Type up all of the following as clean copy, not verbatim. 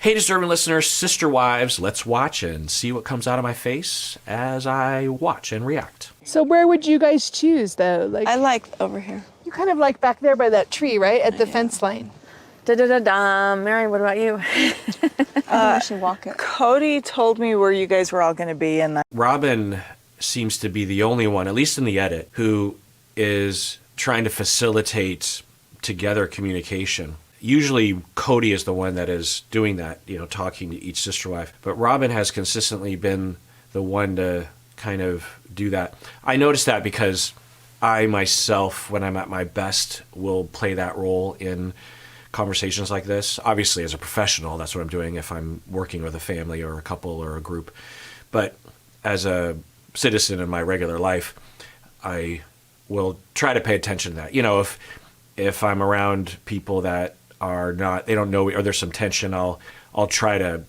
Hey, Disturbing listeners, sister wives, let's watch and see what comes out of my face as I watch and react. So where would you guys choose, though? I like over here. You kind of like back there by that tree, right? At the fence line. Da-da-da-da. Mary, what about you? I should walk it. Cody told me where you guys were all going to be, and Robin seems to be the only one, at least in the edit, who is trying to facilitate together communication. Usually Cody is the one that is doing that, talking to each sister wife. But Robin has consistently been the one to kind of do that. I noticed that because I myself, when I'm at my best, will play that role in conversations like this. Obviously, as a professional, that's what I'm doing if I'm working with a family or a couple or a group. But as a citizen in my regular life, I will try to pay attention to that. If I'm around people that they don't know, or there's some tension, I'll try to,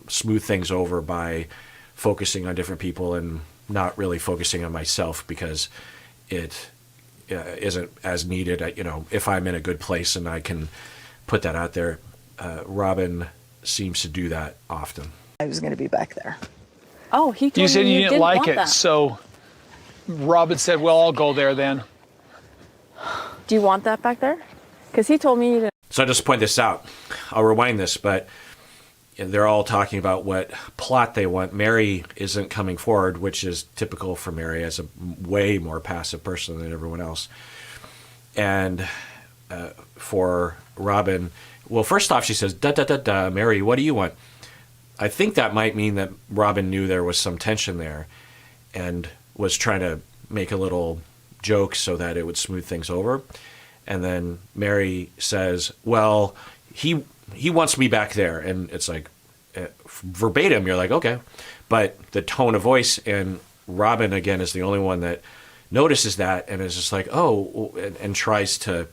smooth things over by focusing on different people and not really focusing on myself, because it isn't as needed. If I'm in a good place and I can put that out there, Robin seems to do that often. I was going to be back there. Oh, he told You said me you didn't like want it, that. so Robin said, well, I'll go there then. Do you want that back there? Because he told me you didn't. So I'll just point this out. I'll rewind this, but they're all talking about what plot they want. Mary isn't coming forward, which is typical for Mary as a way more passive person than everyone else. And for Robin, well, first off, she says, da-da-da-da, Mary, what do you want? I think that might mean that Robin knew there was some tension there and was trying to make a little joke so that it would smooth things over. And then Mary says, well, he wants me back there. And it's like verbatim, you're like, okay. But the tone of voice, and Robin, again, is the only one that notices that and is just like, oh, and tries to,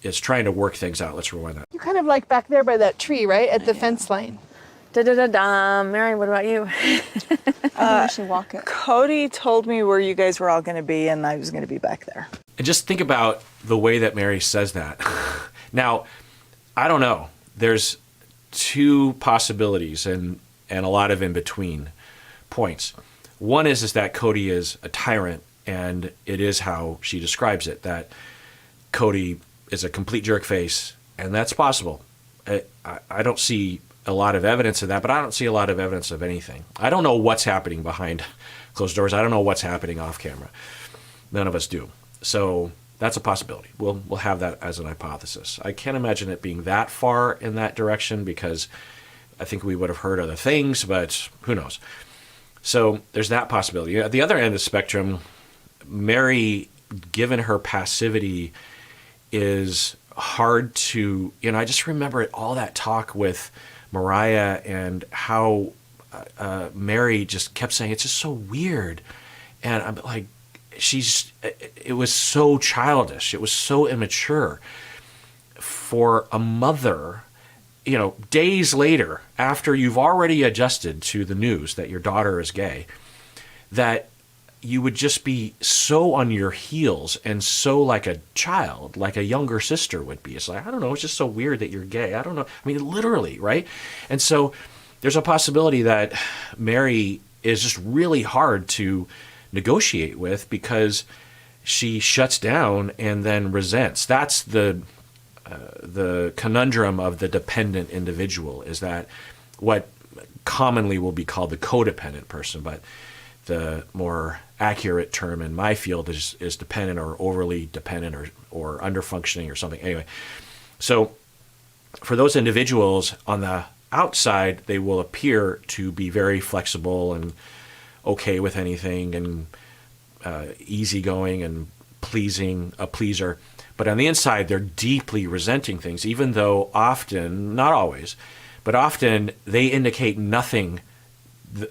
is trying to work things out. Let's rewind that. You kind of like back there by that tree, right? At the fence line. Da-da-da-da. Mary, what about you? I should walk it. Cody told me where you guys were all going to be, and I was going to be back there. And just think about the way that Mary says that. Now, I don't know. There's two possibilities and a lot of in-between points. One is that Cody is a tyrant, and it is how she describes it, that Cody is a complete jerk face, and that's possible. I don't see a lot of evidence of that, but I don't see a lot of evidence of anything. I don't know what's happening behind closed doors. I don't know what's happening off camera. None of us do. So that's a possibility. We'll have that as an hypothesis. I can't imagine it being that far in that direction, because I think we would have heard other things, but who knows? So there's that possibility. At the other end of the spectrum, Mary, given her passivity, is hard to, I just remember all that talk with Mariah and how Mary just kept saying, it's just so weird. And I'm like, it was so childish. It was so immature for a mother, days later, after you've already adjusted to the news that your daughter is gay, that you would just be so on your heels and so like a child, like a younger sister would be. It's like, I don't know, it's just so weird that you're gay. I don't know. I mean, literally, right? And so there's a possibility that Mary is just really hard to negotiate with, because she shuts down and then resents. That's the conundrum of the dependent individual, is that what commonly will be called the codependent person, but the more accurate term in my field is dependent, or overly dependent, or under functioning, or something. Anyway, so for those individuals on the outside, they will appear to be very flexible and okay with anything, and easygoing and pleasing, a pleaser. But on the inside, they're deeply resenting things, even though often, not always, but often they indicate nothing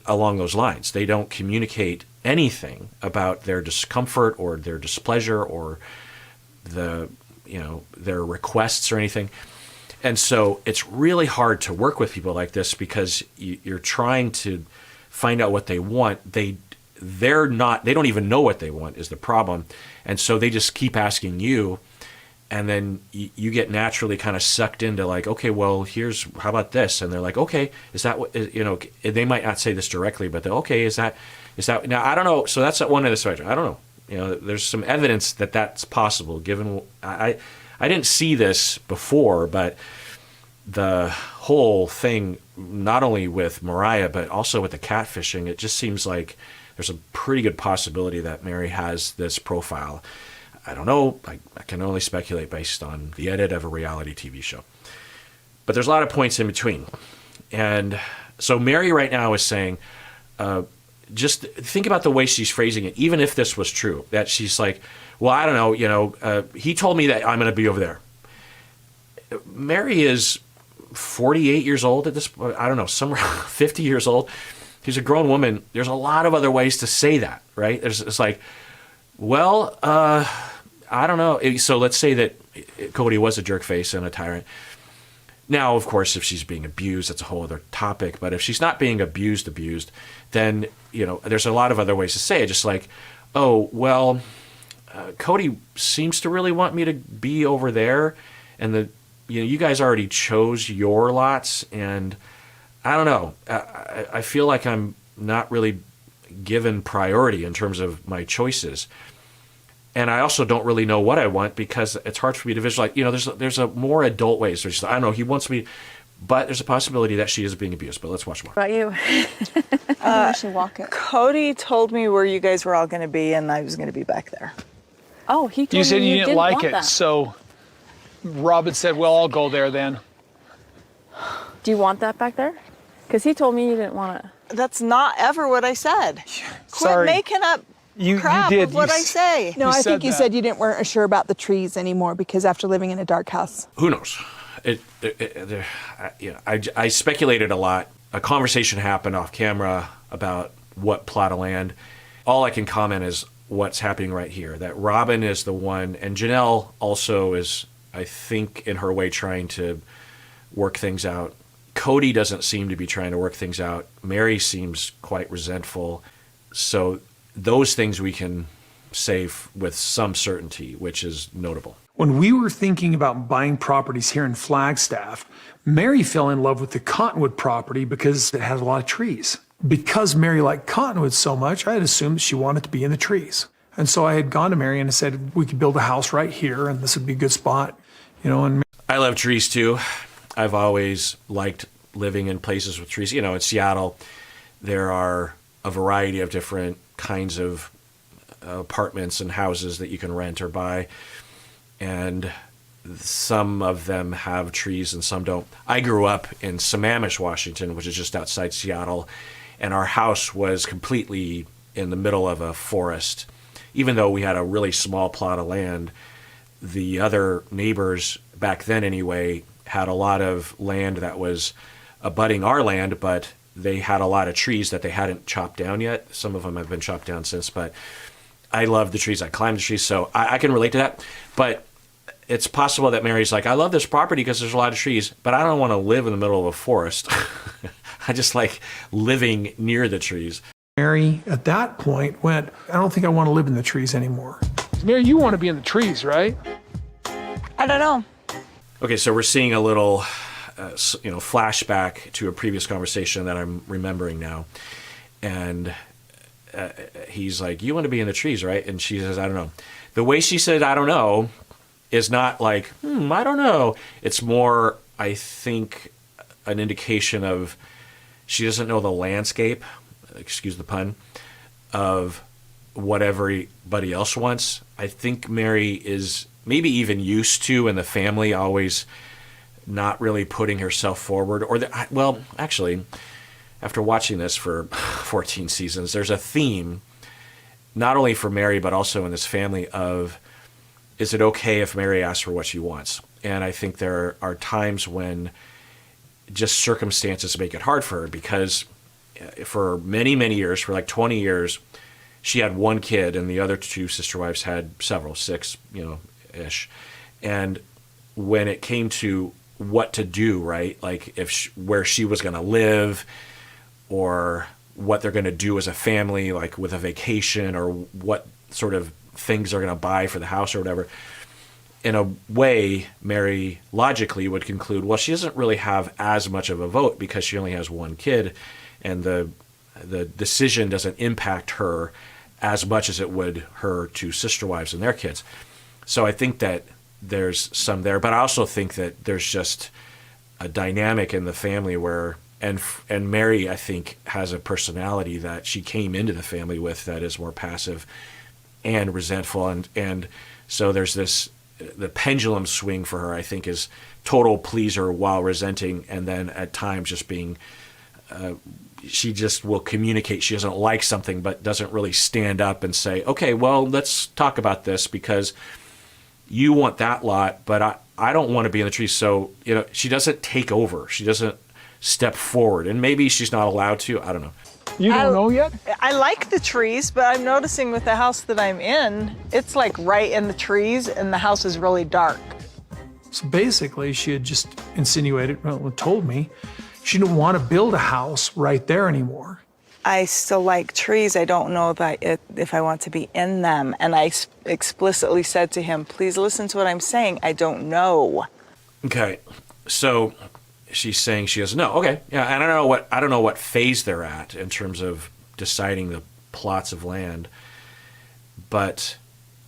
along those lines. They don't communicate anything about their discomfort or their displeasure or their requests or anything. And so it's really hard to work with people like this, because you're trying to find out what they want. They don't even know what they want is the problem. And so they just keep asking you, and then you get naturally kind of sucked into like, okay, well, how about this? And they're like, okay, is that what, they might not say this directly, but they're, okay, is that, now I don't know. So that's one of the spectrum. I don't know. There's some evidence that that's possible given, I didn't see this before, but the whole thing, not only with Mariah, but also with the catfishing, it just seems like there's a pretty good possibility that Mary has this profile. I don't know. I can only speculate based on the edit of a reality TV show. But there's a lot of points in between. And so Mary right now is saying, just think about the way she's phrasing it, even if this was true, that she's like, well, I don't know, he told me that I'm going to be over there. Mary is 48 years old at this point. I don't know, somewhere 50 years old. She's a grown woman. There's a lot of other ways to say that, right? It's like, well, I don't know. So let's say that Cody was a jerkface and a tyrant. Now, of course, if she's being abused, that's a whole other topic. But if she's not being abused, then, there's a lot of other ways to say it. Just like, oh, well, Cody seems to really want me to be over there. And you guys already chose your lots. And I don't know. I feel like I'm not really given priority in terms of my choices. And I also don't really know what I want because it's hard for me to visualize. There's a more adult ways. There's, I don't know, he wants me, but there's a possibility that she is being abused. But let's watch more. What about you? I should walk it. Cody told me where you guys were all going to be, and I was going to be back there. Oh, he told You said me you didn't like want it, that. so Robin said, well, I'll go there then. Do you want that back there? Because he told me you didn't want it. That's not ever what I said. Quit Sorry. making up You crap did. of what You I say. No, You I said think you that. said you weren't sure about the trees anymore because after living in a dark house. Who knows? I speculated a lot. A conversation happened off camera about what plot of land. All I can comment is what's happening right here. That Robin is the one, and Janelle also is, I think, in her way trying to work things out. Cody doesn't seem to be trying to work things out. Mary seems quite resentful. So those things we can say with some certainty, which is notable. When we were thinking about buying properties here in Flagstaff, Mary fell in love with the Cottonwood property because it had a lot of trees. Because Mary liked Cottonwood so much, I had assumed that she wanted to be in the trees. And so I had gone to Mary and I said, we could build a house right here and this would be a good spot. And I love trees too. I've always liked living in places with trees. In Seattle, there are a variety of different kinds of apartments and houses that you can rent or buy. And some of them have trees and some don't. I grew up in Sammamish, Washington, which is just outside Seattle, and our house was completely in the middle of a forest. Even though we had a really small plot of land, the other neighbors, back then anyway, had a lot of land that was abutting our land, but they had a lot of trees that they hadn't chopped down yet. Some of them have been chopped down since, but I love the trees. I climbed the trees, so I can relate to that. But it's possible that Mary's like, I love this property because there's a lot of trees, but I don't want to live in the middle of a forest. I just like living near the trees. Mary, at that point, went, I don't think I want to live in the trees anymore. Mary, you want to be in the trees, right? I don't know. Okay, so we're seeing a little, flashback to a previous conversation that I'm remembering now. And he's like, you want to be in the trees, right? And she says, I don't know. The way she said, I don't know, is not like, I don't know. It's more, I think, an indication of she doesn't know the landscape, excuse the pun, of what everybody else wants. I think Mary is maybe even used to, and the family always not really putting herself forward. Actually, after watching this for 14 seasons, there's a theme, not only for Mary, but also in this family of, is it okay if Mary asks for what she wants? And I think there are times when just circumstances make it hard for her because for many, many years, for like 20 years, she had one kid and the other two sister wives had several, 6, ish. And when it came to what to do, right? Like where she was going to live or what they're going to do as a family, like with a vacation or what sort of things they're going to buy for the house or whatever, in a way, Mary logically would conclude, well, she doesn't really have as much of a vote because she only has one kid, and the decision doesn't impact her as much as it would her two sister wives and their kids. So I think that there's some there, but I also think that there's just a dynamic in the family where, and Mary, I think, has a personality that she came into the family with that is more passive and resentful, and so there's this, the pendulum swing for her, I think, is total pleaser while resenting, and then at times just being, she just will communicate she doesn't like something, but doesn't really stand up and say, okay, well, let's talk about this because you want that lot, but I don't want to be in the trees. So, she doesn't take over. She doesn't step forward, and maybe she's not allowed to. I don't know. You don't know yet? I like the trees, but I'm noticing with the house that I'm in, it's like right in the trees and the house is really dark. So basically, she had just insinuated, well, told me, she didn't want to build a house right there anymore. I still like trees. I don't know if I want to be in them. And I explicitly said to him, please listen to what I'm saying. I don't know. Okay, so she's saying she doesn't know. Okay, yeah, and I don't know what phase they're at in terms of deciding the plots of land, but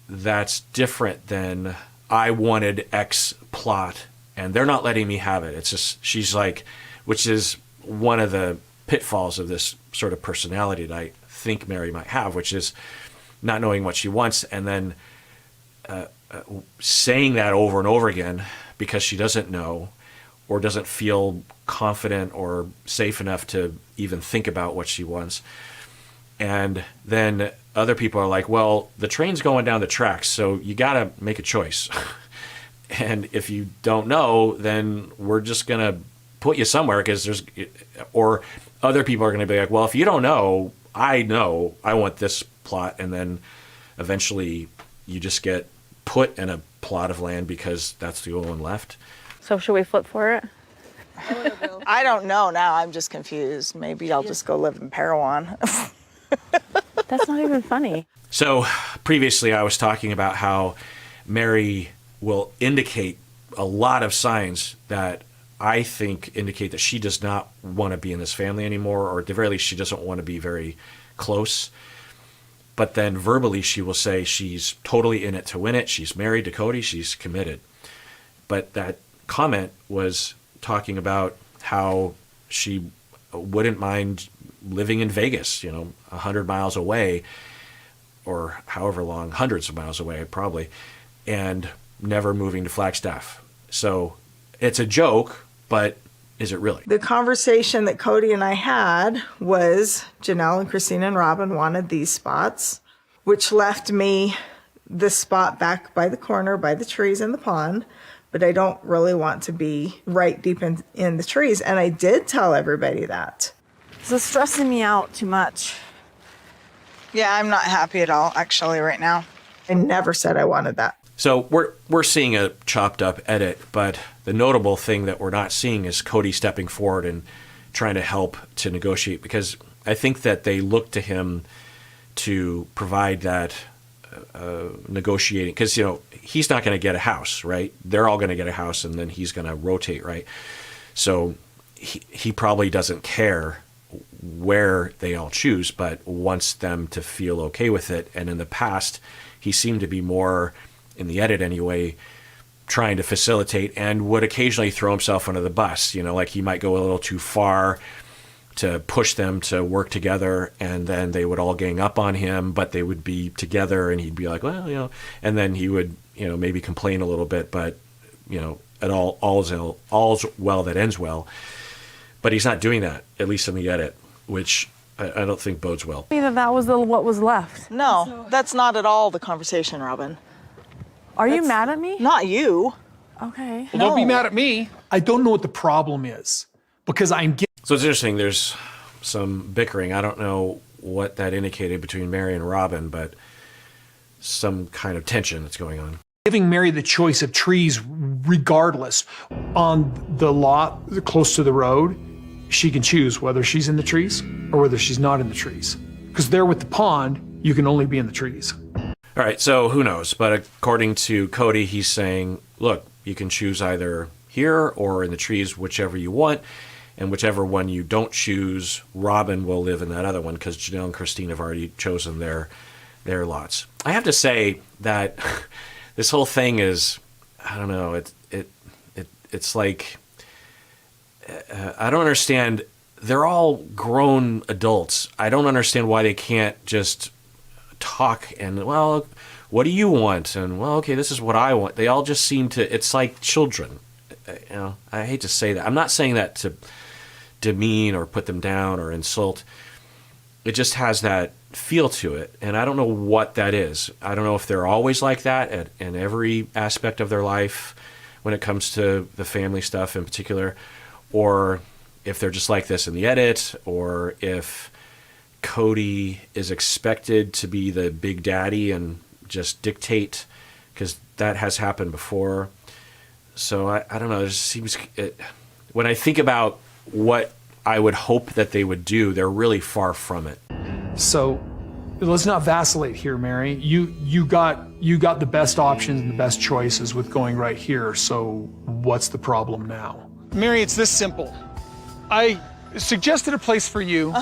that's different than I wanted X plot and they're not letting me have it. It's just, she's like, which is one of the pitfalls of this sort of personality that I think Mary might have, which is not knowing what she wants and then saying that over and over again because she doesn't know or doesn't feel confident or safe enough to even think about what she wants. And then other people are like, well, the train's going down the tracks, so you got to make a choice. And if you don't know, then we're just going to put you somewhere because there's, or other people are going to be like, well, if you don't know, I want this plot. And then eventually you just get put in a plot of land because that's the only one left. So should we flip for it? I don't know now. I'm just confused. Maybe I'll just go live in Parowan. That's not even funny. So previously I was talking about how Mary will indicate a lot of signs that I think indicate that she does not want to be in this family anymore, or at the very least she doesn't want to be very close. But then verbally she will say she's totally in it to win it. She's married to Cody. She's committed. But that comment was talking about how she wouldn't mind living in Vegas, 100 miles away, or however long, hundreds of miles away probably, and never moving to Flagstaff. So it's a joke, but is it really? The conversation that Cody and I had was Janelle and Christina and Robin wanted these spots, which left me the spot back by the corner by the trees in the pond. But I don't really want to be right deep in the trees. And I did tell everybody that. This is stressing me out too much. Yeah, I'm not happy at all, actually, right now. I never said I wanted that. So we're seeing a chopped up edit, but the notable thing that we're not seeing is Cody stepping forward and trying to help to negotiate, because I think that they look to him to provide that negotiating, because he's not going to get a house, right? They're all going to get a house, and then he's going to rotate, right? So he probably doesn't care where they all choose, but wants them to feel okay with it. And in the past, he seemed to be more, in the edit anyway, trying to facilitate, and would occasionally throw himself under the bus. Like he might go a little too far to push them to work together, and then they would all gang up on him, but they would be together, and he'd be like, well, and then he would, maybe complain a little bit, but, at all's well that ends well. But he's not doing that, at least in the edit, which I don't think bodes well. That was what was left. No, that's not at all the conversation, Robin. Are you mad at me? Not you. Okay. Well, don't be mad at me. I don't know what the problem is because I'm getting. So it's interesting, there's some bickering. I don't know what that indicated between Mary and Robin, but some kind of tension that's going on. Giving Mary the choice of trees regardless. On the lot close to the road, she can choose whether she's in the trees or whether she's not in the trees. Because there with the pond, you can only be in the trees. All right, so who knows? But according to Cody, he's saying, look, you can choose either here or in the trees, whichever you want. And whichever one you don't choose, Robin will live in that other one because Janelle and Christine have already chosen their lots. I have to say that this whole thing is, I don't know, it's like, I don't understand. They're all grown adults. I don't understand why they can't just talk and, well, what do you want? And, well, okay, this is what I want. They all just seem to, it's like children. You know, I hate to say that. I'm not saying that to demean or put them down or insult. It just has that feel to it, and I don't know what that is. I don't know if they're always like that in every aspect of their life when it comes to the family stuff in particular, or if they're just like this in the edit, or if Cody is expected to be the big daddy and just dictate, because that has happened before. So I don't know. It just seems, when I think about what I would hope that they would do, they're really far from it. So let's not vacillate here, Mary. You got the best options and the best choices with going right here. So what's the problem now? Mary, it's this simple. I suggested a place for you.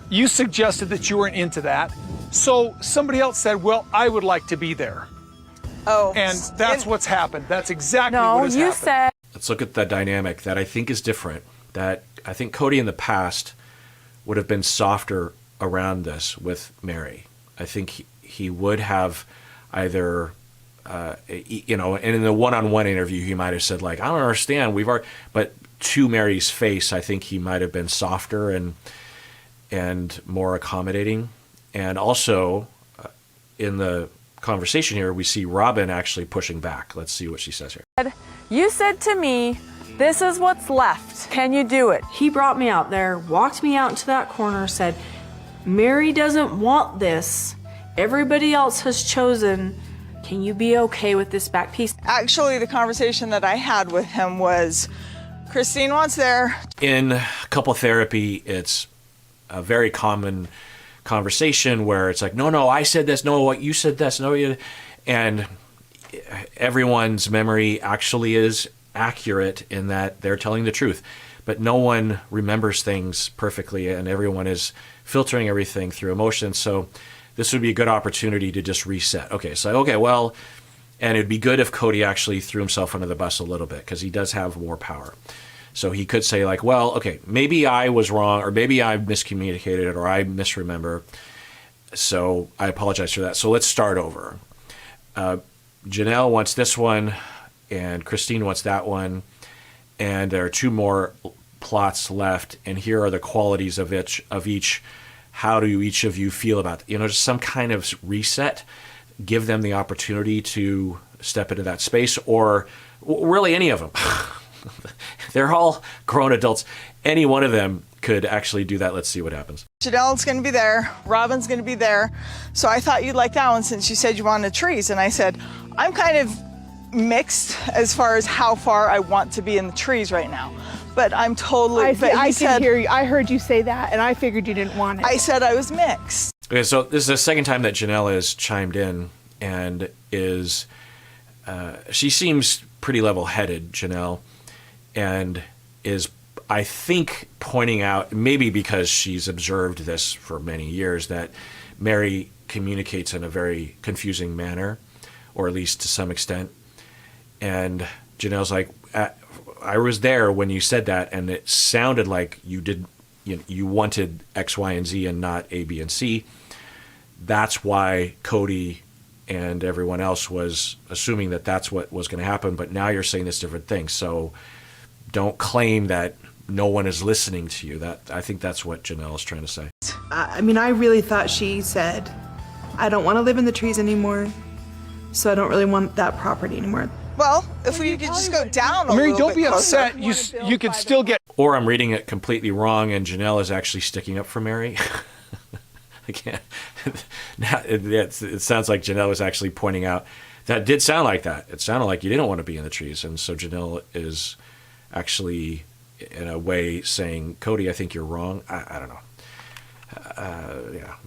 You suggested that you weren't into that. So somebody else said, well, I would like to be there. Oh. And that's what's happened. That's exactly No, what has you happened. said. Let's look at the dynamic that I think is different. That I think Cody in the past would have been softer around this with Mary. I think he would have either, you know, and in the one-on-one interview, he might have said, like, I don't understand. But to Mary's face, I think he might have been softer and more accommodating. And also, in the conversation here, we see Robin actually pushing back. Let's see what she says here. You said to me, this is what's left. Can you do it? He brought me out there, walked me out into that corner, said, Mary doesn't want this. Everybody else has chosen. Can you be okay with this back piece? Actually, the conversation that I had with him was, Christine wants there. In couple therapy, it's a very common conversation where it's like, no, I said this, no, what you said this, no, you, and everyone's memory actually is accurate in that they're telling the truth, but no one remembers things perfectly, and everyone is filtering everything through emotion. So this would be a good opportunity to just reset. Okay, well, and it'd be good if Cody actually threw himself under the bus a little bit, because he does have more power. So he could say, like, well, okay, maybe I was wrong, or maybe I miscommunicated it, or I misremember. So I apologize for that. So let's start over. Janelle wants this one, and Christine wants that one, and there are two more plots left, and here are the qualities of each. How do each of you feel about it? You know, just some kind of reset. Give them the opportunity to step into that space, or really any of them. They're all grown adults. Any one of them could actually do that. Let's see what happens. Janelle's going to be there. Robin's going to be there. So I thought you'd like that one since you said you wanted trees. And I said, I'm kind of mixed as far as how far I want to be in the trees right now. But I'm totally... I can hear you. I heard you say that, and I figured you didn't want it. I said I was mixed. Okay, so this is the second time that Janelle has chimed in and is... she seems pretty level-headed, Janelle, and is, I think, pointing out, maybe because she's observed this for many years, that Mary communicates in a very confusing manner, or at least to some extent. And Janelle's like, I was there when you said that, and it sounded like you wanted X, Y, and Z and not A, B, and C. That's why Cody and everyone else was assuming that that's what was going to happen, but now you're saying this different thing. So don't claim that no one is listening to you. I think that's what Janelle is trying to say. I mean, I really thought she said, I don't want to live in the trees anymore, so I don't really want that property anymore. Well, if we could just go down a Mary, little don't bit be closer. upset. You could still get... Or I'm reading it completely wrong, and Janelle is actually sticking up for Mary. I can't. Now, it sounds like Janelle was actually pointing out that did sound like that. It sounded like you didn't want to be in the trees, and so Janelle is actually, in a way, saying, Cody, I think you're wrong. I don't know.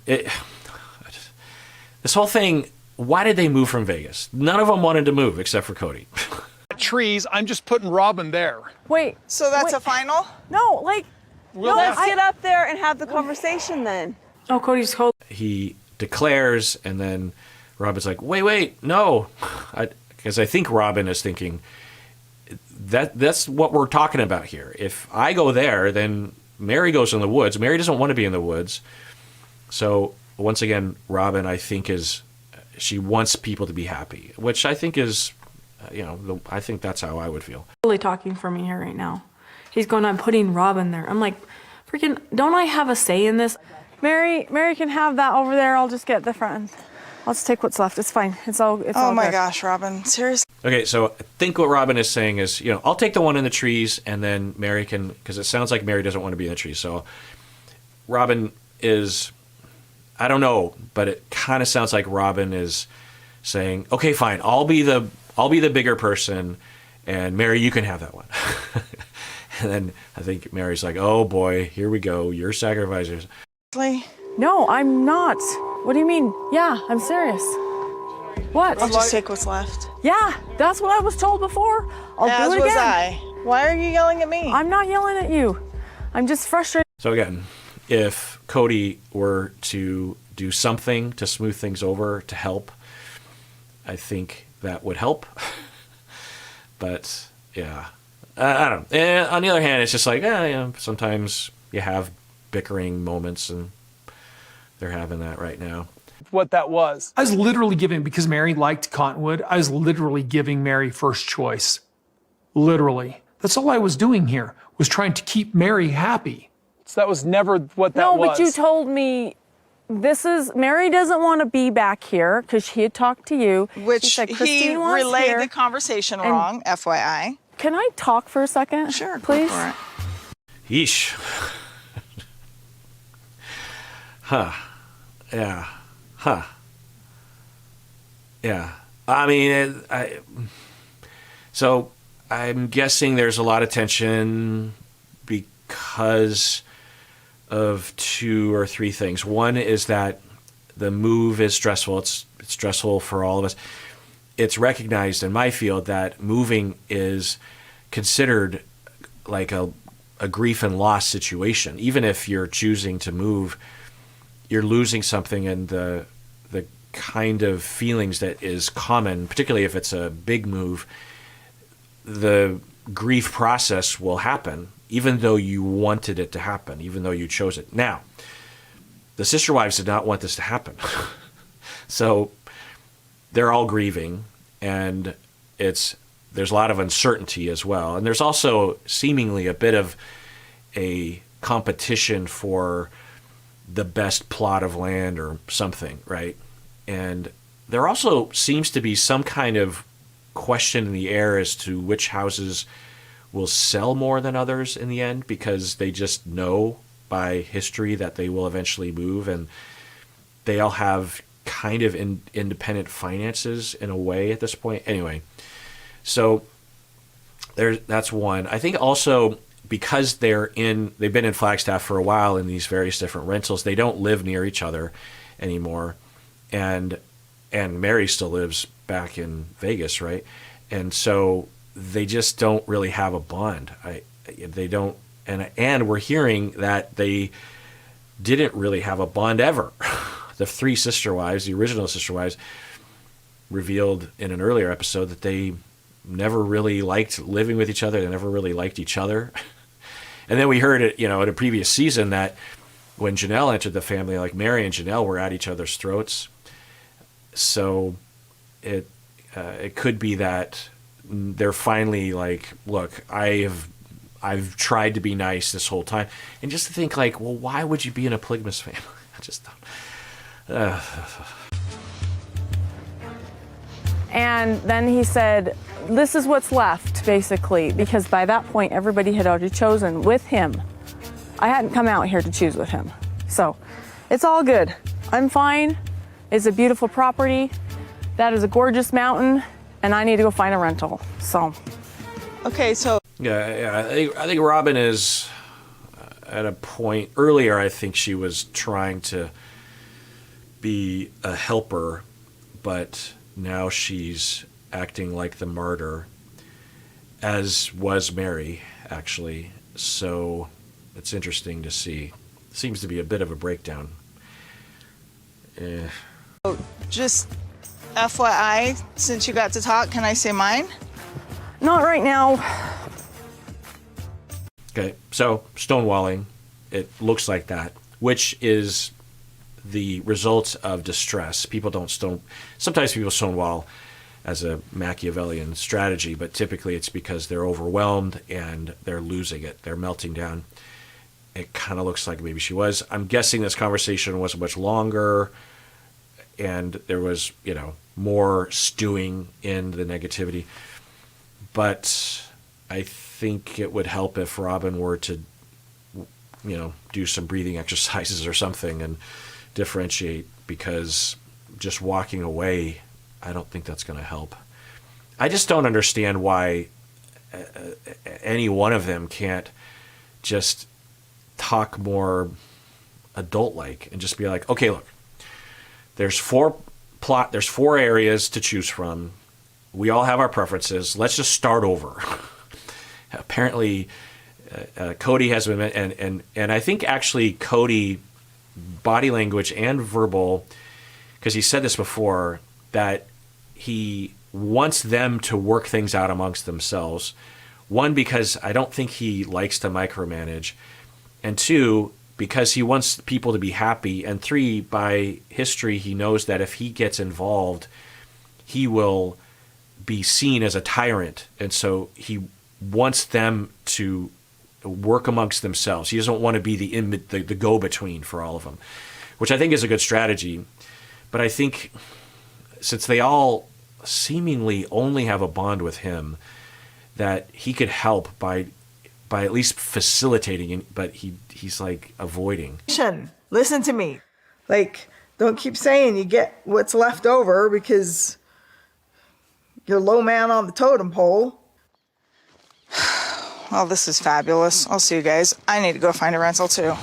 Yeah. This whole thing, why did they move from Vegas? None of them wanted to move except for Cody. Trees, I'm just putting Robin there. Wait. So that's wait. a final? No, like, We'll no, have- get up there and have the conversation then. Oh, Cody's cold. He declares, and then Robin's like, wait, no. Because I think Robin is thinking, that's what we're talking about here. If I go there, then Mary goes in the woods. Mary doesn't want to be in the woods. So once again, Robin, I think she wants people to be happy, which I think is, I think that's how I would feel. Really talking for me here right now. He's going, I'm putting Robin there. I'm like, freaking, don't I have a say in this? Mary can have that over there. I'll just get the front. I'll just take what's left. It's fine. It's all Oh my good. gosh, Robin. Seriously? Okay, so I think what Robin is saying is, I'll take the one in the trees, and then Mary can, because it sounds like Mary doesn't want to be in the trees. So Robin is, I don't know, but it kind of sounds like Robin is saying, okay, fine, I'll be the bigger person, and Mary, you can have that one. And then I think Mary's like, oh boy, here we go, you're sacrificers. No, I'm not. What do you mean? Yeah, I'm serious. What? I'll just take what's left. Yeah, that's what I was told before. I'll As do it was again. I. Why are you yelling at me? I'm not yelling at you. I'm just frustrated. So again, if Cody were to do something to smooth things over, to help, I think that would help. But yeah, I don't know. And on the other hand, it's just like, sometimes you have bickering moments, and they're having that right now. What that was. I was literally giving, because Mary liked Cottonwood, I was literally giving Mary first choice. Literally. That's all I was doing here, was trying to keep Mary happy. So that was never what that No, was. but you told me Mary doesn't want to be back here because she had talked to you. Which She said, he Christine wants relayed here. the conversation wrong, FYI. Can I talk for a second? Sure, go please. for it. Yeesh. Huh. Yeah. Huh. Yeah. I mean, so I'm guessing there's a lot of tension because of two or three things. One is that the move is stressful. It's stressful for all of us. It's recognized in my field that moving is considered like a grief and loss situation. Even if you're choosing to move, you're losing something, and the kind of feelings that is common, particularly if it's a big move, the grief process will happen, even though you wanted it to happen, even though you chose it. Now, the sister wives did not want this to happen. So they're all grieving, and there's a lot of uncertainty as well. And there's also seemingly a bit of a competition for the best plot of land or something, right? And there also seems to be some kind of question in the air as to which houses will sell more than others in the end, because they just know by history that they will eventually move, and they all have kind of independent finances in a way at this point. Anyway, so that's one. I think also because they've been in Flagstaff for a while in these various different rentals, they don't live near each other anymore. And Mary still lives back in Vegas, right? And so they just don't really have a bond. They don't, and we're hearing that they didn't really have a bond ever. The three sister wives, the original sister wives, revealed in an earlier episode that they never really liked living with each other. They never really liked each other. And then we heard it, in a previous season, that when Janelle entered the family, like Mary and Janelle were at each other's throats. So it could be that they're finally like, look, I've tried to be nice this whole time. And just to think like, well, why would you be in a polygamous family? I just don't. And then he said, this is what's left, basically, because by that point, everybody had already chosen with him. I hadn't come out here to choose with him. So it's all good. I'm fine. It's a beautiful property. That is a gorgeous mountain, and I need to go find a rental. So. Okay, so Yeah, I think Robin is at a point earlier. I think she was trying to be a helper, but now she's acting like the martyr, as was Mary, actually. So it's interesting to see. Seems to be a bit of a breakdown. Just FYI, since you got to talk, can I say mine? Not right now. Okay, so stonewalling, it looks like that, which is the result of distress. Sometimes people stonewall as a Machiavellian strategy, but typically it's because they're overwhelmed and they're losing it. They're melting down. It kind of looks like maybe she was. I'm guessing this conversation was much longer and there was, more stewing in the negativity. But I think it would help if Robin were to, do some breathing exercises or something and differentiate, because just walking away, I don't think that's going to help. I just don't understand why any one of them can't just talk more adult-like and just be like, okay, look, there's four areas to choose from. We all have our preferences. Let's just start over. Apparently, Cody has been, and I think actually Cody, body language and verbal, because he said this before, that he wants them to work things out amongst themselves. One, because I don't think he likes to micromanage. And two, because he wants people to be happy. And three, by history, he knows that if he gets involved, he will be seen as a tyrant. And so he wants them to work amongst themselves. He doesn't want to be the go-between for all of them, which I think is a good strategy. But I think since they all seemingly only have a bond with him, that he could help by at least facilitating, but he's like avoiding. Listen to me. Like, don't keep saying you get what's left over because you're low man on the totem pole. Well, this is fabulous. I'll see you guys. I need to go find a rental too.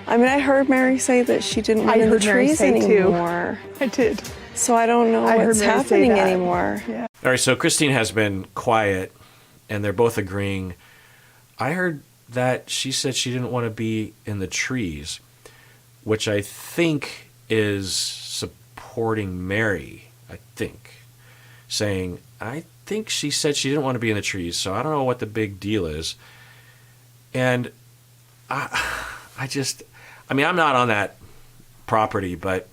I mean, I heard Mary say that she didn't want in the trees anymore. I did. So I don't know what's happening anymore. Yeah. All right, so Christine has been quiet, and they're both agreeing. I heard that she said she didn't want to be in the trees, which I think is supporting Mary, I think, saying, I think she said she didn't want to be in the trees, so I don't know what the big deal is. And I'm not on that property, but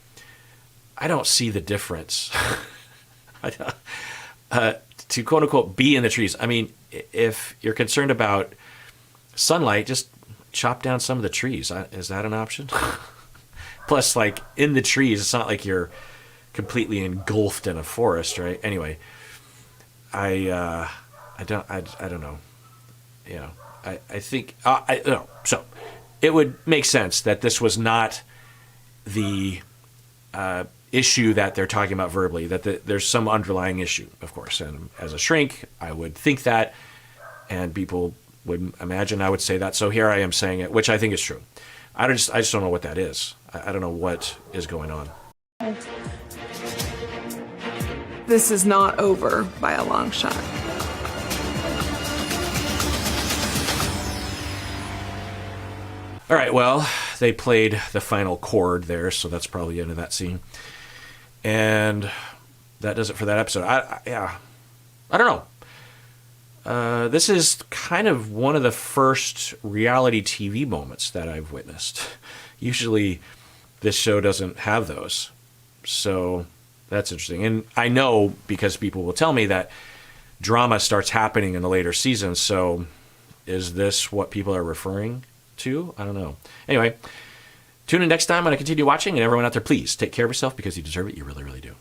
I don't see the difference. To quote unquote be in the trees. I mean, if you're concerned about sunlight, just chop down some of the trees. Is that an option? Plus, like, in the trees, it's not like you're completely engulfed in a forest, right? Anyway, I don't know. I think no. So it would make sense that this was not the issue that they're talking about verbally, that there's some underlying issue, of course. And as a shrink, I would think that, and people would imagine I would say that. So here I am saying it, which I think is true. I just don't know what that is. I don't know what is going on. This is not over by a long shot. All right, well, they played the final chord there, so that's probably the end of that scene. And that does it for that episode. I don't know. This is kind of one of the first reality TV moments that I've witnessed. Usually this show doesn't have those. So that's interesting. And I know, because people will tell me, that drama starts happening in the later seasons. So is this what people are referring to? I don't know. Anyway, tune in next time when I continue watching. And everyone out there, please take care of yourself, because you deserve it. You really, really do.